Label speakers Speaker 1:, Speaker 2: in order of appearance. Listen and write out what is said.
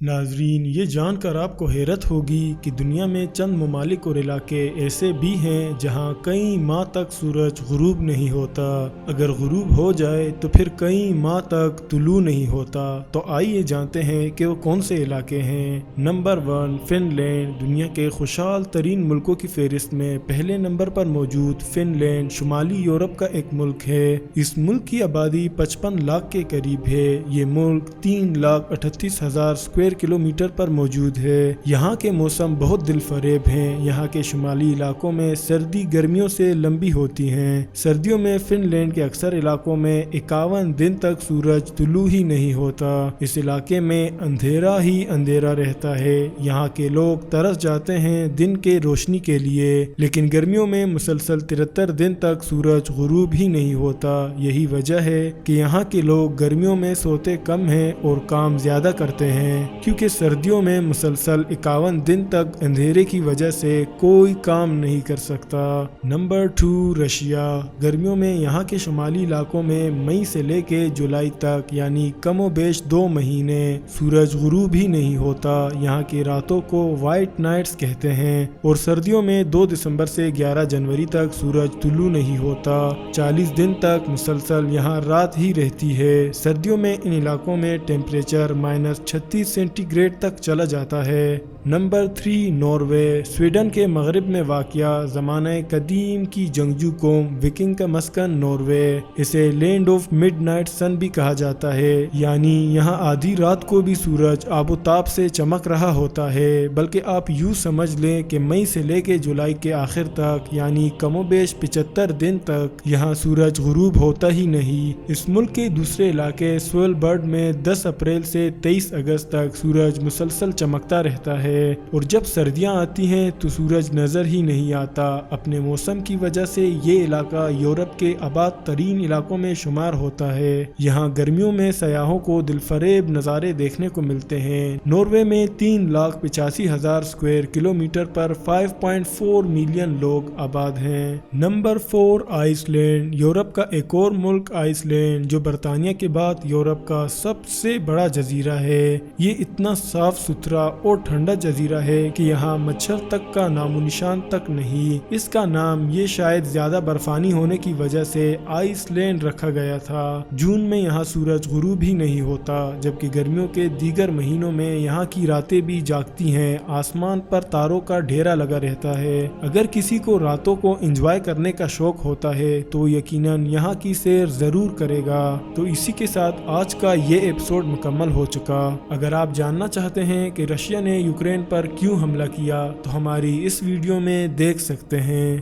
Speaker 1: ناظرین، یہ جان کر آپ کو حیرت ہوگی کہ دنیا میں چند ممالک اور علاقے ایسے بھی ہیں جہاں کئی ماہ تک سورج غروب نہیں ہوتا۔ اگر غروب ہو جائے تو پھر کئی ماہ تک طلوع نہیں ہوتا۔ تو آئیے جانتے ہیں کہ وہ کون سے علاقے ہیں۔ Number 1، Finland. دنیا کے خوشحال ترین ملکوں کی فہرست میں پہلے نمبر پر موجود فن لینڈ شمالی یورپ کا ایک ملک ہے۔ اس ملک کی آبادی 55 لاکھ کے قریب ہے۔ یہ ملک 3,38,000 اسکوائر کلومیٹر پر موجود ہے۔ یہاں کے موسم بہت دل فریب ہیں۔ یہاں کے شمالی علاقوں میں سردی گرمیوں سے لمبی ہوتی ہیں۔ سردیوں میں فن لینڈ کے اکثر علاقوں میں 51 دن تک سورج طلوع ہی نہیں ہوتا۔ اس علاقے میں اندھیرا ہی اندھیرا رہتا ہے۔ یہاں کے لوگ ترس جاتے ہیں دن کے روشنی کے لیے، لیکن گرمیوں میں مسلسل 73 دن تک سورج غروب ہی نہیں ہوتا۔ یہی وجہ ہے کہ یہاں کے لوگ گرمیوں میں سوتے کم ہیں اور کام زیادہ کرتے ہیں، کیونکہ سردیوں میں مسلسل 51 دن تک اندھیرے کی وجہ سے کوئی کام نہیں کر سکتا۔ Number 2، Russia. گرمیوں میں یہاں کے شمالی علاقوں میں مئی سے لے کے جولائی تک یعنی کم و بیش 2 مہینے سورج غروب ہی نہیں ہوتا۔ یہاں کی راتوں کو وائٹ نائٹس کہتے ہیں، اور سردیوں میں 2 دسمبر سے 11 جنوری تک سورج طلوع نہیں ہوتا۔ 40 دن تک مسلسل یہاں رات ہی رہتی ہے۔ سردیوں میں ان علاقوں میں ٹیمپریچر -36 سینٹی گریڈ تک چلا جاتا ہے۔ Number 3، Norway. سویڈن کے مغرب میں واقع زمانہ قدیم کی جنگجو قوم وکنگ کا مسکن ناروے۔ اسے لینڈ آف مڈ نائٹ سن بھی کہا جاتا ہے، یعنی یہاں آدھی رات کو بھی سورج آب و تاب سے چمک رہا ہوتا ہے۔ بلکہ آپ یوں سمجھ لیں کہ مئی سے لے کے جولائی کے آخر تک یعنی کم و بیش 75 دن تک یہاں سورج غروب ہوتا ہی نہیں۔ اس ملک کے دوسرے علاقے سویل برڈ میں 10 اپریل سے 23 اگست تک سورج مسلسل چمکتا رہتا ہے، اور جب سردیاں آتی ہیں تو سورج نظر ہی نہیں آتا۔ اپنے موسم کی وجہ سے یہ علاقہ یورپ کے آباد ترین علاقوں میں شمار ہوتا ہے۔ یہاں گرمیوں میں سیاحوں کو دلفریب نظارے دیکھنے کو ملتے ہیں۔ ناروے میں 3,85,000 اسکوائر کلومیٹر پر 5.4 ملین لوگ آباد ہیں۔ Number 4، ice land. یورپ کا ایک اور ملک آئس لینڈ، جو برطانیہ کے بعد یورپ کا سب سے بڑا جزیرہ ہے۔ یہ اتنا صاف ستھرا اور ٹھنڈا جزیرہ ہے کہ یہاں مچھر تک کا نام و نشان تک نہیں۔ اس کا نام یہ شاید زیادہ برفانی ہونے کی وجہ سے آئس لینڈ رکھا گیا تھا۔ جون میں یہاں سورج غروب ہی نہیں ہوتا، جبکہ گرمیوں کے دیگر مہینوں میں یہاں کی راتیں بھی جاگتی ہیں۔ آسمان پر تاروں کا ڈھیرا لگا رہتا ہے۔ اگر کسی کو راتوں کو انجوائے کرنے کا شوق ہوتا ہے تو یقیناً یہاں کی سیر ضرور کرے گا۔ تو اسی کے ساتھ آج کا یہ ایپیسوڈ مکمل ہو چکا۔ اگر آپ جاننا چاہتے ہیں کہ رشیا نے یوکرین پر کیوں حملہ کیا تو ہماری اس ویڈیو میں دیکھ سکتے ہیں۔